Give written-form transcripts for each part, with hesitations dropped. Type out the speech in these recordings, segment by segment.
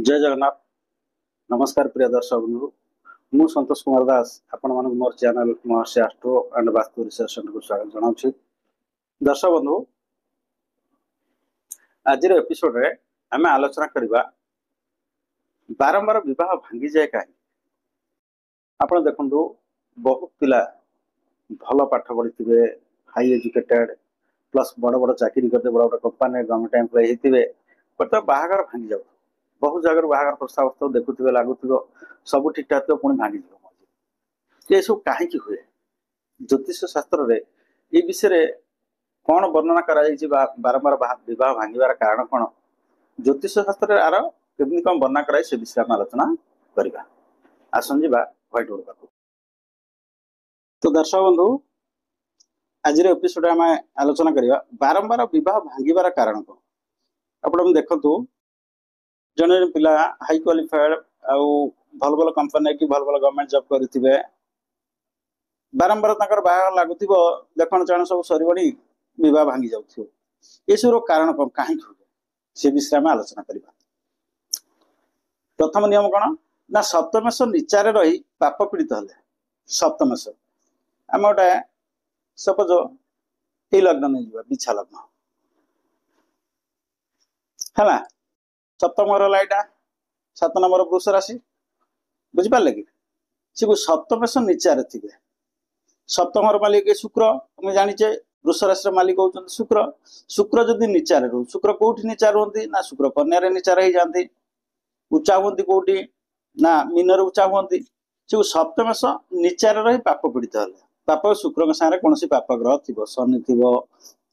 जय जगन्नाथ। नमस्कार प्रिय दर्शक बंधु। मु संतोष कुमार दास आपण मान मोर channel Maharshi astro and vastu research centre को स्वागत जनाऊँ। दर्शक बंधु, आज एपिसोड रे आम आलोचना करबा बारंबार विवाह भांगी जाए कहीं। आपण देखंतु बहुत पिला भल पाठ पढ़ी, हाई एजुकेटेड प्लस बड़ बड़ चाकरी करते, बड़ बड़ कंपानी गवर्नमेंट एम्प्लॉय होते, बट बाहागर भांगी जाऊ। बहुत जगह बाहर प्रस्ताव देखुवे लगुव सब ठीक ठाक तो पुणी भांगी ये सब कहीं हुए। ज्योतिष शास्त्र रे ये विषय कौन वर्णना कराई बारंबार विवाह भांगार कारण कौन, ज्योतिष शास्त्र आर केमती कौन वर्णना कराई से विषय में आलोचना करवा। आसन जा व्हाइट बोर्ड पाक। तो दर्शक बंधु, आज एपिसोड आम आलोचना करवा बारंबार विवाह भांगार कारण कौन। आप देखु जने पिला हाई क्वालिफाइड आउ भल भल कंपनी कि भल भल गवर्नमेंट जॉब करिथिबे, बारंबार तकर बाहा लागुथिबो, देखण चाण सब सरीबणी विवाह भांगी जाउथिबो। ए सब कारण कोन काहे हुए से विषय में आलोचना करबा। प्रथम नियम कोन ना, सप्तमेश निचारे रही पाप पीड़ित हले। सप्तमेश आम गोटे सपोज ए लग्न नहीं जीवा, बिछा लग्न है, सप्तम घर लाइटा 7 नंबर वृष राशि, बुझिपारे कि सी सप्तमेश निचारे थे। सप्तम घर मालिक शुक्र, आम जाचे वृष राशि मालिक होती शुक्र। शुक्र जदि निचारे रू, शुक्र कौटी निचार रुहति ना, शुक्र कन्या निचार हो जाती, उच्चा हमें कौटी ना मीनर उच्चा हमें। से सप्तमेश निचार रही पाप पीड़ित है। पाप शुक्र सागर कौन पाप ग्रह थी, शनि थी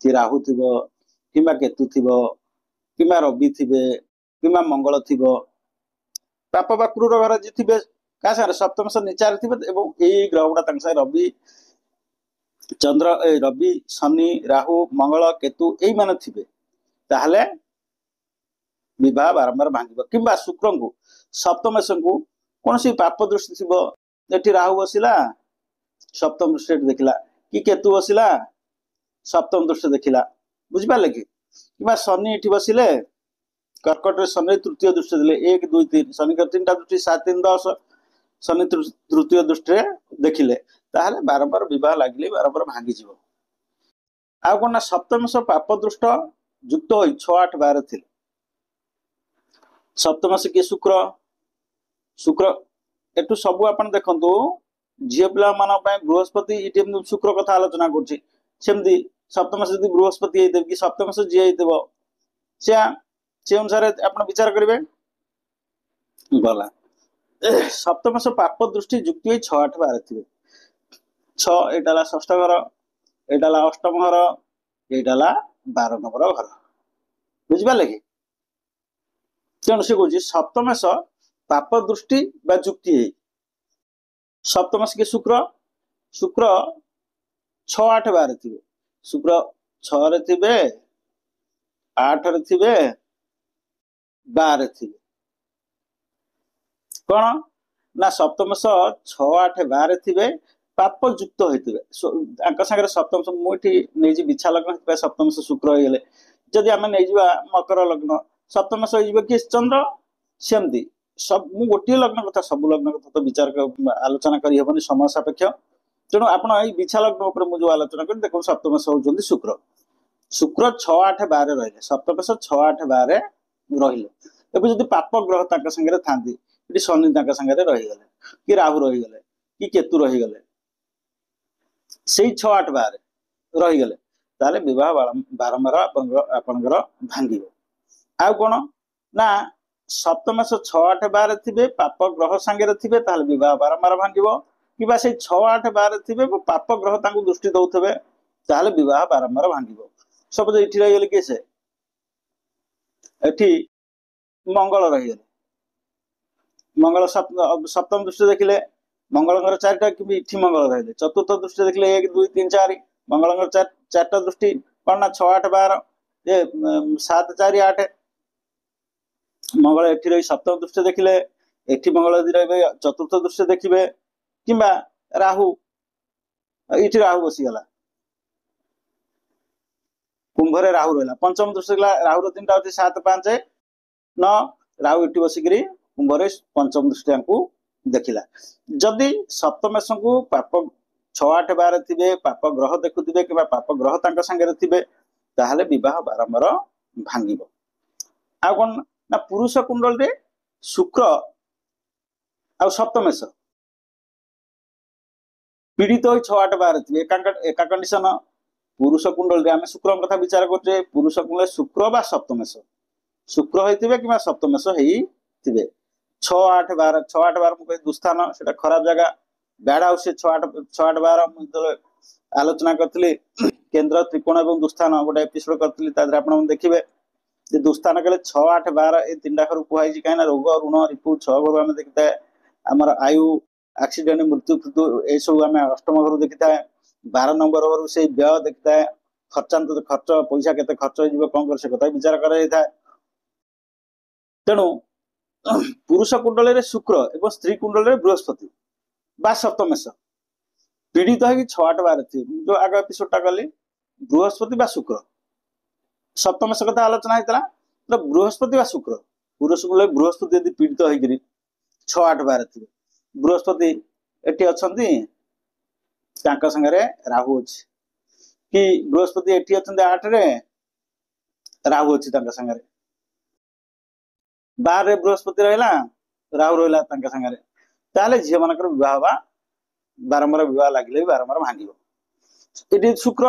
कि राहु थी कि केतु थी कि रवि थे कि मंगल थी, पाप बा क्रूर घर जी थे क्या सागर सप्तमेश निचार थे। यही ग्रह गुड़ा रवि चंद्र, रवि शनि राहु मंगल केतु यही मान थे, ताहले विवाह बारंबार भांग। कि शुक्र को सप्तमेश को कौन सी पाप दृष्टि थी, ये राहु बसला सप्तम दृष्टि देखला कि केतु बसला सप्तम दृष्टि देखला, बुझिपारे कि शनि ये बसिले कर्कट शनि तृतीय दृष्टि देले 1 2 3, शनि 3टा दृष्टि 7 3 10, शनि तृतीय दृष्टि देखिले, ताहले बारंबार विवाह लगिले बारंबार भांगी जीव। आ कौन ना, सप्तमेश पाप दृष्ट युक्त हो 6 8 12 थे। सप्तमेश किए शुक्र, शुक्र एटू सब आप देखु झील पिला बृहस्पति ये शुक्र कथा आलोचना करमती। सप्तमेश यदि बृहस्पति होते कि सप्तमेश जी हो से अनुसार आप विचार करेंगे। गला सप्तमेश पाप दृष्टि युक्त 6 8 12 थे। 6 एटा षष्ठ घर, एटा अष्टम घर, एटा 12 नंबर घर, बुझिपारे कि तेणु से कह सप्तमेश पाप दृष्टि जुक्ति है। सप्तमेश के शुक्र, शुक्र 6 8 12 थे। शुक्र 6 रे थे, 8 रे थे, 12 थे। कौन ना, सप्तमेश 6 8 12 थे पाप युक्त होते सागर। सप्तमेश मुझे बिछा लग्न सप्तमेश शुक्र हो गले। जदि आम नहीं मकर लग्न, सप्तमेश हो कि चंद्र, सेमती सब मु गोटे लग्न कथा सब लग्न कथा तो विचार आलोचना करहबनी, समय सापेक्ष। तेणु आप बिछा लग्न मुझे आलोचना कर देखो, सप्तमेश होती शुक्र। शुक्र 6 8 12 रही, सप्तमेश 6 8 12 रही। जब पाप ग्रह सागर था, शनि सागर रहीगले कि राहु रहीगले कि केतु रहीगले, से 6 8 12 रहीगले, ताले विवाह बारंबार आपनकर भांग। आ कौन ना, सप्तमेश 6 8 12 थे पाप ग्रह सागर थे, ताले विवाह बारंबार भांग। कि से 6 8 12 थे पाप ग्रह दृष्टि दौथे, ताले विवाह बारंबार भांग। सब ये रहीगले कि से मंगल रहीगले, मंगल सप्तम दृष्टि देखिले मंगल 4टा कि मंगल रही। चतुर्थ दृष्टि देखिले 1 2 3 4, मंगल 4टा दृष्टि कौन ना 6 8 12 ये 7 4 8। मंगल एठी रही सप्तम दृष्टि देखिले, एठी मंगल यदि रही चतुर्थ दृष्टि देखिए कि राहु ये राहु बसीगला, कुंभरे राहु रहा। पंचम दृष्टि राहु 3टा 7 5 9, राहु एटी बसिकी कुंभरे पंचम दृष्टिया देखिला जदि सप्तमेश को पाप 6-8-12 थे पाप ग्रह देखुवे कि पाप ग्रह तांका संगे थे ताहले विवाह बारंबार भांगिब। आ कौन ना पुरुष कुंडल रे शुक्र आ सप्तमेश पीड़ित हो 6-8-12 थे एका कंडीशन पुरुष कुंडल रे आम शुक्र कथा विचार करते पुरुष कुंडल शुक्र बा सप्तमेश शुक्र होइतिबे कि सप्तमेश होइतिबे 6-8-12 मुझे दुस्थान से खराब जगह बैड हाउस 6-8-12 आलोचना करी केन्द्र त्रिकोण और दुस्थान गोटे एपिसोड करी आप देखिए दुस्थान कहले 6-8-12 ये 3टा घर कहुई कहीं रोग ऋण रिपु 6 घर आम देखी था आमर आयु एक्सीडेंट मृत्यु फृत्यु ये सब आम अष्टम घर देखी था 12 नंबर घर से व्यय देखी था खर्चांत खर्च पैसा केते खर्च हो कौन कर कथा विचार कर तेणु पुरुष कुंडल रे शुक्र एवं स्त्री कुंडल रे बृहस्पति बा सप्तमेश पीड़ित है 6-8-12 थी जो आग एपिसोडा कली बृहस्पति बा शुक्र सप्तमेश कथा आलोचना होता तो बृहस्पति बा शुक्र पुरुष कुंडल बृहस्पति यदि पीड़ित होकर 6-8-12 थी बृहस्पति एटी अच्छा संगे राहु अच्छी कि बृहस्पति एटी अच्छा 8 रे राहु अच्छी संगे 12 बृहस्पति रहा राहु रहा संगे ताले झील मान बह बारंबार बह लगे बारंबार भांग ये शुक्र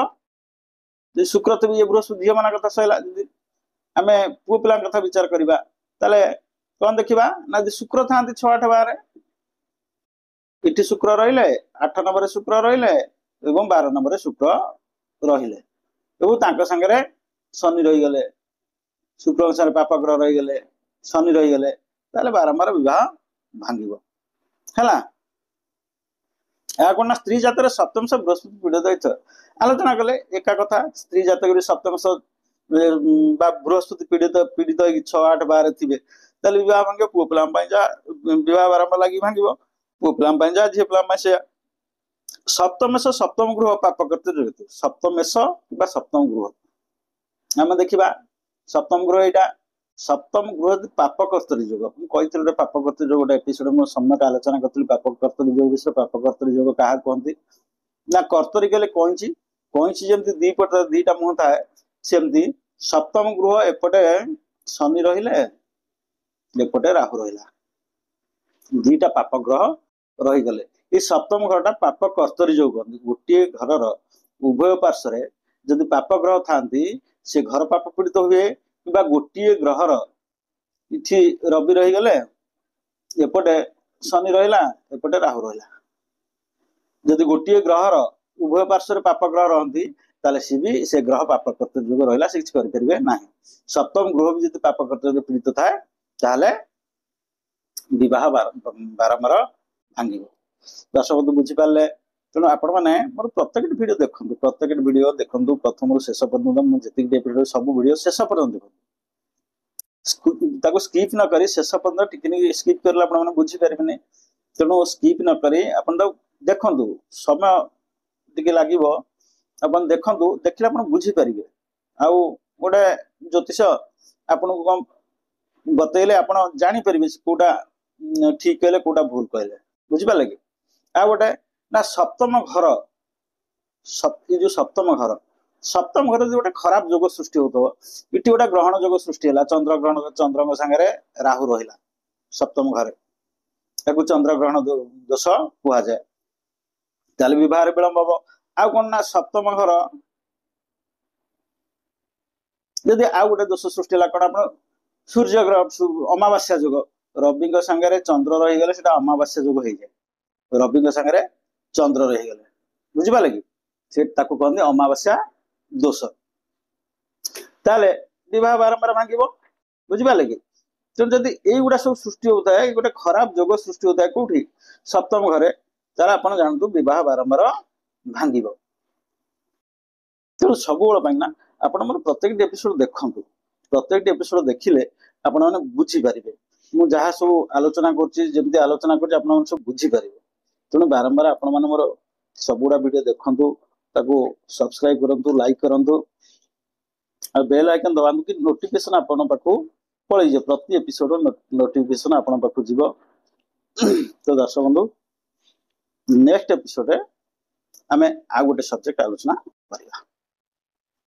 शुक्र तो ये बृहस्पति झील मान कथा सहला आम पुओ पिला कथा विचार करवा ताले कौन देखा ना शुक्र था 6-8-12 इटी शुक्र रहिले 8 नंबर शुक्र रहिले 12 नंबर शुक्र रहिले संगे शनि रहीगले शुक्र संगे पाप ग्रह रहीगले शनि रहीगले ताले बारंबार विवाह भांगिब है कौन स्त्री जात सप्तमश बृहस्पति पीड़ित आलोचना कले एका कथा स्त्री जात सप्तमश बृहस्पति पीड़ित 6-8-12 थे ताले विवाह भांग पुओ पिला विवाह बारंबार लगी भांग पुओ पिला जा झी पिला से सप्तमेश सप्तम गृह पाप करते सप्तमेश सप्तम गृह आम देखा सप्तम गृह यहाँ सप्तम गृह पाप कर्तरी योग मुझे पाप कर्तरी योग गोटे एपिसोड मुझे सम्यक आलोचना करी पाप कर्तरी योग विषय पाप कर्तरी योग क्या कहती ना कर्तरी कहले कईची कईची जमी दीपट 2टा मुह थाए सेमती सप्तम गृह एपटे शनि रहिले एपटे राहु रहा 2टा पाप ग्रह रहीगले ये सप्तम घरटा पाप कर्तरी जो कहते गोटे घर उभय पार्श्व जदि पाप ग्रह था से घर पाप पीड़ित हुए कि गोटे ग्रहर इठी रवि रहीगले एपटे शनि रहा एपटे राहु रहा जदि गोटे ग्रहर उभय पार्श्व पाप ग्रह रहती ताले सी भी से ग्रह पाप कर्तव्य योग रहा से किसी करें ना सप्तम ग्रह भी जो पाप कर्तव्य पीड़ित थाए ताले विवाह बारंबार भांग दर्शक बंधु बुझीपारे तेणु आपण मैंने मोर प्रत्येक वीडियो देखु प्रथम शेष पर्यटन जी एपिसोड सब वीडियो शेष पर्यटन देखो स्किप न करी शेष पर्यटन टिके स्किप कर आपने बुझीपारे तेणु स्किप न करी अपन देखु समय टिके लगे अपन देखु देखिले आप बुझीपारे आउ गोटे ज्योतिष आपन को बतैले आप जापर कौटा ठीक कहले कौटा भूल कहले बुझिपारे कि आ गोटे ना सप्तम घर जो सप्तम घर गोटे खराब जोग सृष्टि होता इटी गोटे ग्रहण जोग सृष्टि है चंद्र ग्रहण चंद्र संगे राहु रहा सप्तम घर या चंद्र ग्रहण दोष कह जाए ताले विवाह विलंब हम आउ कौन ना सप्तम घर जदि आउ गोटे दोष सृष्टि है कौन आप सूर्य ग्रह अमावास्या जोग रवि संगे चंद्र रहीगले से अमावास्या जोग हो जाए रवि संगे चंद्र रहीगले बुझिपारे कि से कहते अमावास्या दोष ताले विवाह बारंबार भांग बुझिपारे कि तेणु जदि युवा सब सृष्टि होता है गोटे खराब जोग सृष्टि होता है कौटी सप्तम घरे ताले आप जानतु विवाह बारंबार भांग तेणु सब ना आप प्रत्येक एपिसोड देखु प्रत्येक एपिसोड देखिले आपण मैंने बुझीपारे मुझे जहाँ सब आलोचना करमती आलोचना कर सब बुझीपारे तेणु बारंबार आपण मैंने मोर सबुड़ा वीडियो देखु सब्सक्राइब करूँ लाइक करूँ बेल आइकन दबातु कि नोटिफिकेशन आपण पाखु पलैजे प्रति एपिसोड नोटिफिकेशन आपण पाखु जीव। तो दर्शक बंधु नेक्स्ट एपिसोड आमे आ गोटे सब्जेक्ट आलोचना करिया।